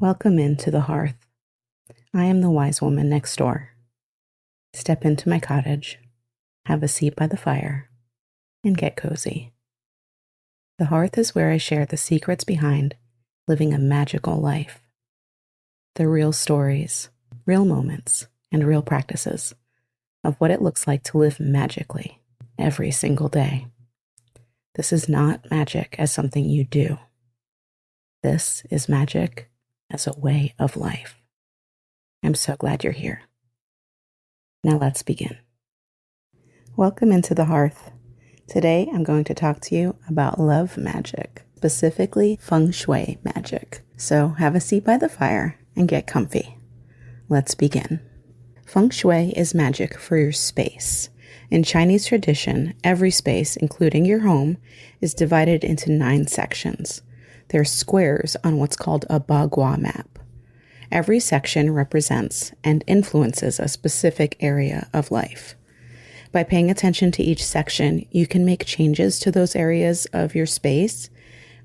Welcome into the hearth. I am the wise woman next door. Step into my cottage, have a seat by the fire, and get cozy. The hearth is where I share the secrets behind living a magical life. The real stories, real moments, and real practices of what it looks like to live magically every single day. This is not magic as something you do. This is magic as a way of life. I'm so glad you're here. Now let's begin. Welcome into the hearth. Today I'm going to talk to you about love magic, specifically Feng Shui magic. So have a seat by the fire and get comfy. Let's begin. Feng Shui is magic for your space. In Chinese tradition, every space, including your home, is divided into 9 sections. They're squares on what's called a bagua map. Every section represents and influences a specific area of life. By paying attention to each section, you can make changes to those areas of your space,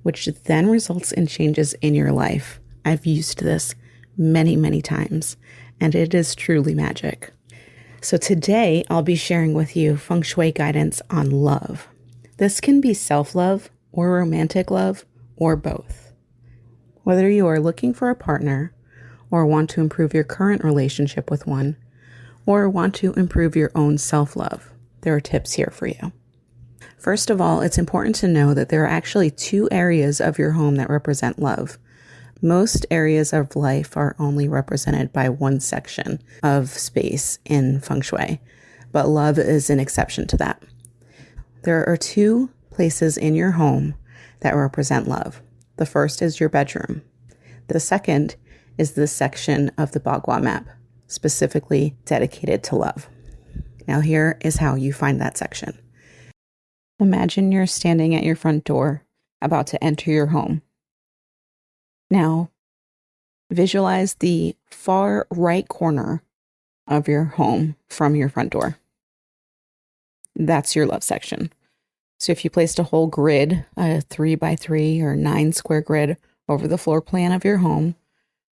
which then results in changes in your life. I've used this many times, and it is truly magic. So today, I'll be sharing with you Feng Shui guidance on love. This can be self-love or romantic love, or both. Whether you are looking for a partner, or want to improve your current relationship with one, or want to improve your own self-love, there are tips here for you. First of all, it's important to know that there are actually 2 areas of your home that represent love. Most areas of life are only represented by one section of space in Feng Shui, but love is an exception to that. There are 2 places in your home that represent love. The first is your bedroom. The second is this section of the bagua map, specifically dedicated to love. Now here is how you find that section. Imagine you're standing at your front door, about to enter your home. Now, visualize the far right corner of your home from your front door. That's your love section. So if you placed a whole grid, a 3x3 or 9 square grid over the floor plan of your home,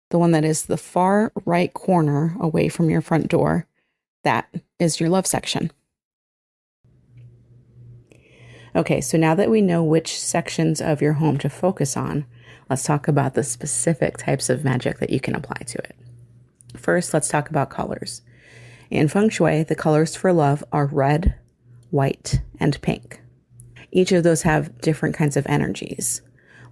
the one that is the far right corner away from your front door, that is your love section. Okay, so now that we know which sections of your home to focus on, let's talk about the specific types of magic that you can apply to it. First, let's talk about colors. In Feng Shui, the colors for love are red, white, and pink. Each of those have different kinds of energies.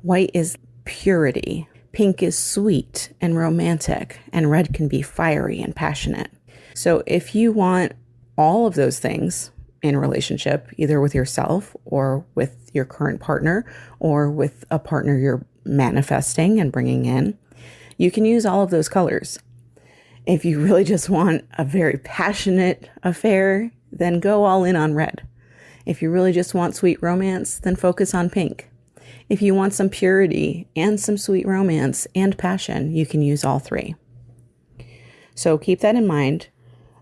White is purity, pink is sweet and romantic, and red can be fiery and passionate. So if you want all of those things in a relationship, either with yourself or with your current partner or with a partner you're manifesting and bringing in, you can use all of those colors. If you really just want a very passionate affair, then go all in on red. If you really just want sweet romance, then focus on pink. If you want some purity and some sweet romance and passion, you can use all 3. So keep that in mind.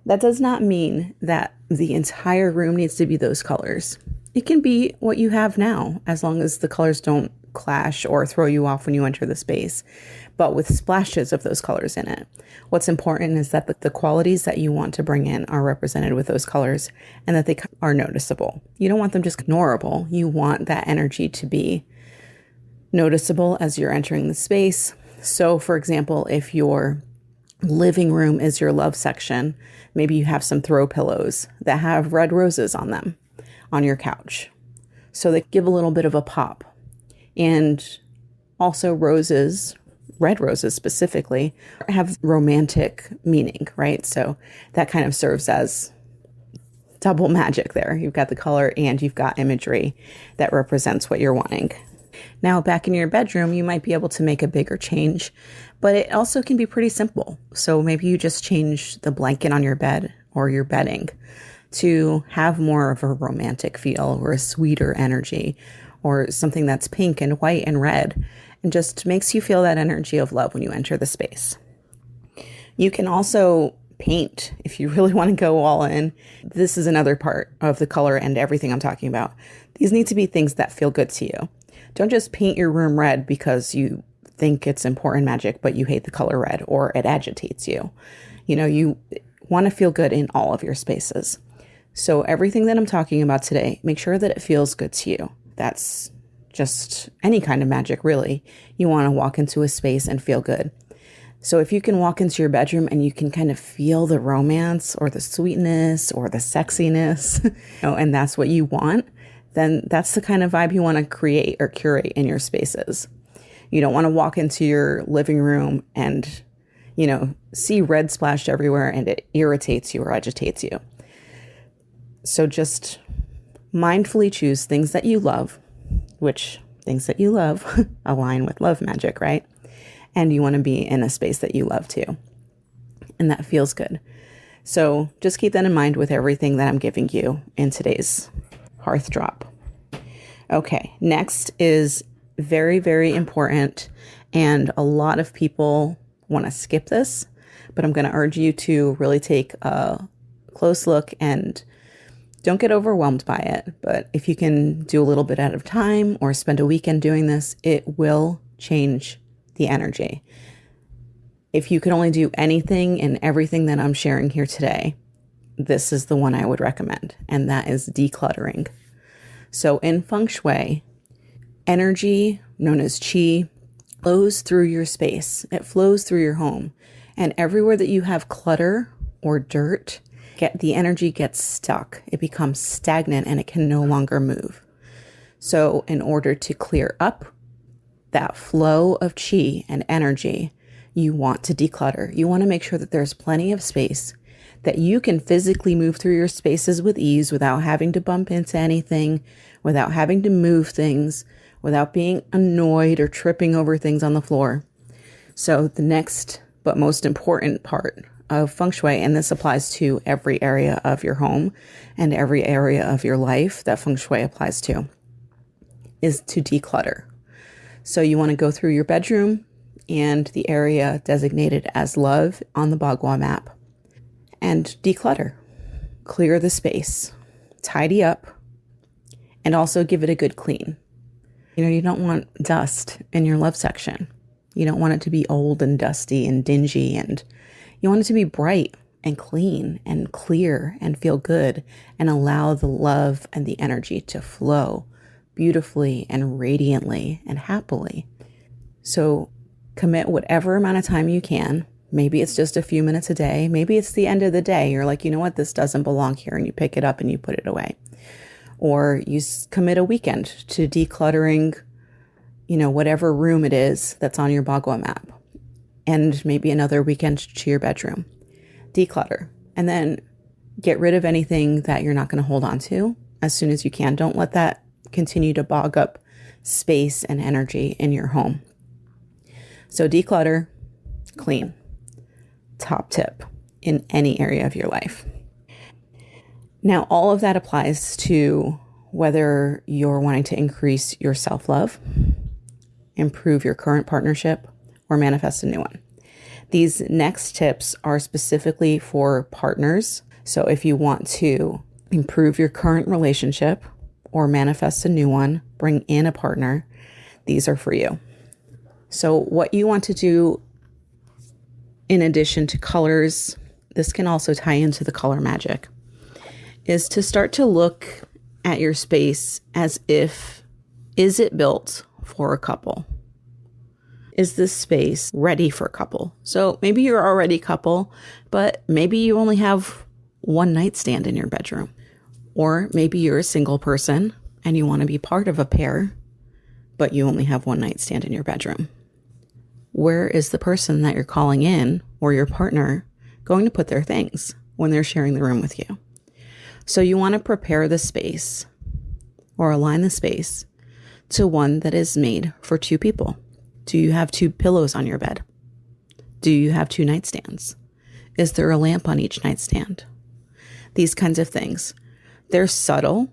That does not mean that the entire room needs to be those colors. It can be what you have now, as long as the colors don't clash or throw you off when you enter the space, but with splashes of those colors in it. What's important is that the qualities that you want to bring in are represented with those colors and that they are noticeable. You don't want them just ignorable. You want that energy to be noticeable as you're entering the space. So, for example, if your living room is your love section, maybe you have some throw pillows that have red roses on them on your couch. So they give a little bit of a pop. And also roses, red roses specifically, have romantic meaning, right? So that kind of serves as double magic there. You've got the color and you've got imagery that represents what you're wanting. Now, back in your bedroom, you might be able to make a bigger change, but it also can be pretty simple. So maybe you just change the blanket on your bed or your bedding to have more of a romantic feel or a sweeter energy, or something that's pink and white and red, and just makes you feel that energy of love when you enter the space. You can also paint if you really want to go all in. This is another part of the color and everything I'm talking about. These need to be things that feel good to you. Don't just paint your room red because you think it's important magic, but you hate the color red or it agitates you. You want to feel good in all of your spaces. So everything that I'm talking about today, make sure that it feels good to you. That's just any kind of magic, really. You want to walk into a space and feel good. So if you can walk into your bedroom and you can kind of feel the romance or the sweetness or the sexiness, and that's what you want, then that's the kind of vibe you want to create or curate in your spaces. You don't want to walk into your living room and, see red splashed everywhere and it irritates you or agitates you. So just mindfully choose things that you love, which things that you love align with love magic, right? And you want to be in a space that you love too. And that feels good. So just keep that in mind with everything that I'm giving you in today's Hearth drop. Okay, next is very, very important. And a lot of people want to skip this, but I'm going to urge you to really take a close look and don't get overwhelmed by it. But if you can do a little bit at a time or spend a weekend doing this, it will change the energy. If you could only do anything and everything that I'm sharing here today, this is the one I would recommend, and that is decluttering. So in Feng Shui, energy, known as qi, flows through your space. It flows through your home. And everywhere that you have clutter or dirt, the energy gets stuck. It becomes stagnant and it can no longer move. So in order to clear up that flow of qi and energy, you want to declutter. You want to make sure that there's plenty of space, that you can physically move through your spaces with ease without having to bump into anything, without having to move things, without being annoyed or tripping over things on the floor. So the next but most important part of Feng Shui, and this applies to every area of your home and every area of your life that Feng Shui applies to, is to declutter. So you want to go through your bedroom and the area designated as love on the Bagua map and declutter, clear the space, tidy up, and also give it a good clean. You don't want dust in your love section. You don't want it to be old and dusty and dingy, and you want it to be bright and clean and clear and feel good and allow the love and the energy to flow beautifully and radiantly and happily. So commit whatever amount of time you can. Maybe it's just a few minutes a day. Maybe it's the end of the day. You're like, you know what, this doesn't belong here, and you pick it up and you put it away. Or you commit a weekend to decluttering, whatever room it is that's on your Bagua map. And maybe another weekend to your bedroom. Declutter. And then get rid of anything that you're not going to hold on to as soon as you can. Don't let that continue to bog up space and energy in your home. So declutter, clean. Top tip in any area of your life. Now, all of that applies to whether you're wanting to increase your self-love, improve your current partnership, or manifest a new one. These next tips are specifically for partners. So if you want to improve your current relationship or manifest a new one, bring in a partner, these are for you. So what you want to do in addition to colors, this can also tie into the color magic, is to start to look at your space as if, is it built for a couple? Is this space ready for a couple? So maybe you're already a couple, but maybe you only have one nightstand in your bedroom. Or maybe you're a single person and you want to be part of a pair, but you only have one nightstand in your bedroom. Where is the person that you're calling in or your partner going to put their things when they're sharing the room with you? So you want to prepare the space or align the space to one that is made for two people. Do you have two pillows on your bed? Do you have two nightstands? Is there a lamp on each nightstand? These kinds of things. They're subtle,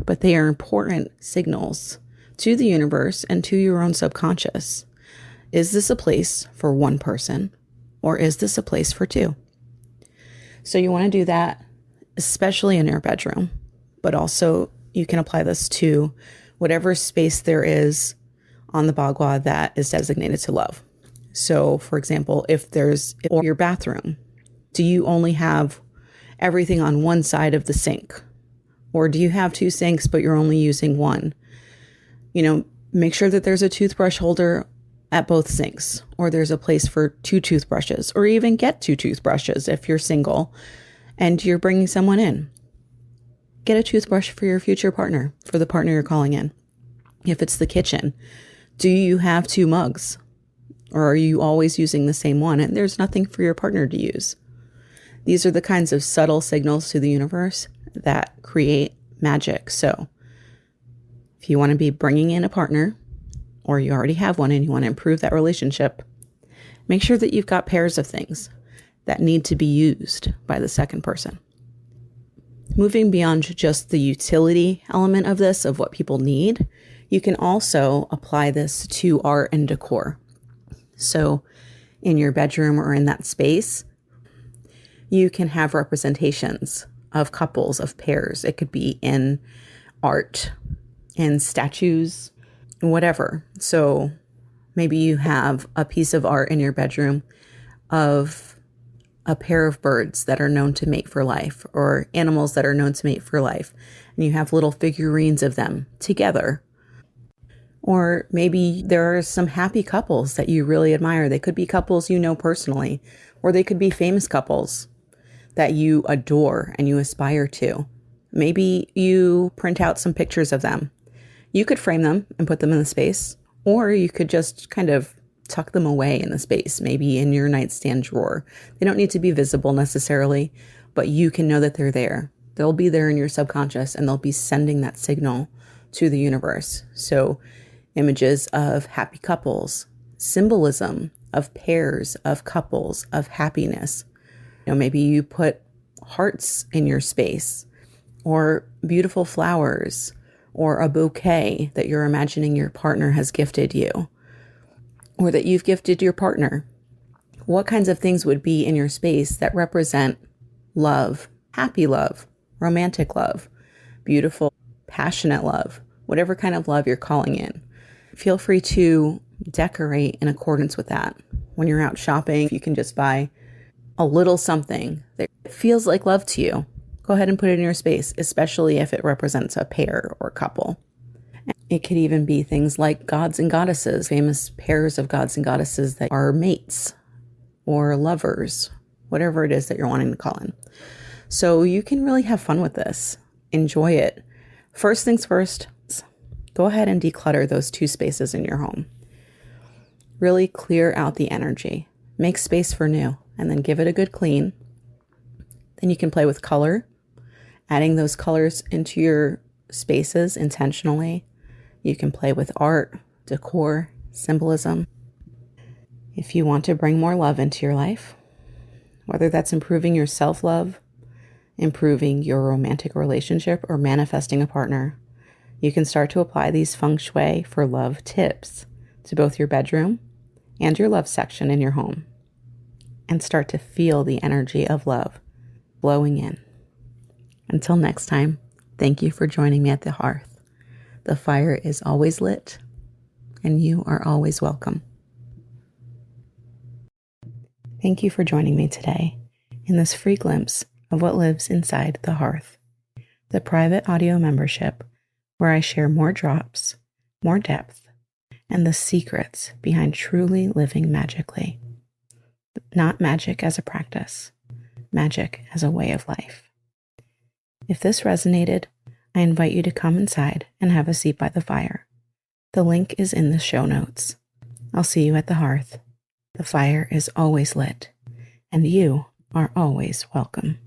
but they are important signals to the universe and to your own subconscious. Is this a place for one person, or is this a place for two? So you want to do that, especially in your bedroom, but also you can apply this to whatever space there is on the bagua that is designated to love. So, for example, if there's or your bathroom, do you only have everything on one side of the sink? Or do you have two sinks, but you're only using one? Make sure that there's a toothbrush holder at both sinks, or there's a place for two toothbrushes, or even get two toothbrushes if you're single and you're bringing someone in. Get a toothbrush for your future partner, for the partner you're calling in. If it's the kitchen, do you have two mugs? Or are you always using the same one and there's nothing for your partner to use? These are the kinds of subtle signals to the universe that create magic. So if you want to be bringing in a partner, or you already have one and you want to improve that relationship, make sure that you've got pairs of things that need to be used by the second person. Moving beyond just the utility element of this, of what people need, you can also apply this to art and decor. So in your bedroom or in that space, you can have representations of couples, of pairs. It could be in art, in statues, whatever. So maybe you have a piece of art in your bedroom of a pair of birds that are known to mate for life, or animals that are known to mate for life, and you have little figurines of them together. Or maybe there are some happy couples that you really admire. They could be couples you know personally, or they could be famous couples that you adore and you aspire to. Maybe you print out some pictures of them. You could frame them and put them in the space, or you could just kind of tuck them away in the space, maybe in your nightstand drawer. They don't need to be visible necessarily, but you can know that they're there. They'll be there in your subconscious and they'll be sending that signal to the universe. So images of happy couples, symbolism of pairs, of couples, of happiness. Maybe you put hearts in your space, or beautiful flowers, or a bouquet that you're imagining your partner has gifted you, or that you've gifted your partner. What kinds of things would be in your space that represent love, happy love, romantic love, beautiful, passionate love, whatever kind of love you're calling in? Feel free to decorate in accordance with that. When you're out shopping, you can just buy a little something that feels like love to you. Go ahead and put it in your space, especially if it represents a pair or couple. It could even be things like gods and goddesses, famous pairs of gods and goddesses that are mates or lovers, whatever it is that you're wanting to call in. So you can really have fun with this. Enjoy it. First things first, go ahead and declutter those two spaces in your home. Really clear out the energy. Make space for new, and then give it a good clean. Then you can play with color, adding those colors into your spaces intentionally. You can play with art, decor, symbolism. If you want to bring more love into your life, whether that's improving your self-love, improving your romantic relationship, or manifesting a partner, you can start to apply these feng shui for love tips to both your bedroom and your love section in your home, and start to feel the energy of love blowing in. Until next time, thank you for joining me at the hearth. The fire is always lit, and you are always welcome. Thank you for joining me today in this free glimpse of what lives inside the hearth, the private audio membership where I share more drops, more depth, and the secrets behind truly living magically. Not magic as a practice, magic as a way of life. If this resonated, I invite you to come inside and have a seat by the fire. The link is in the show notes. I'll see you at the hearth. The fire is always lit, and you are always welcome.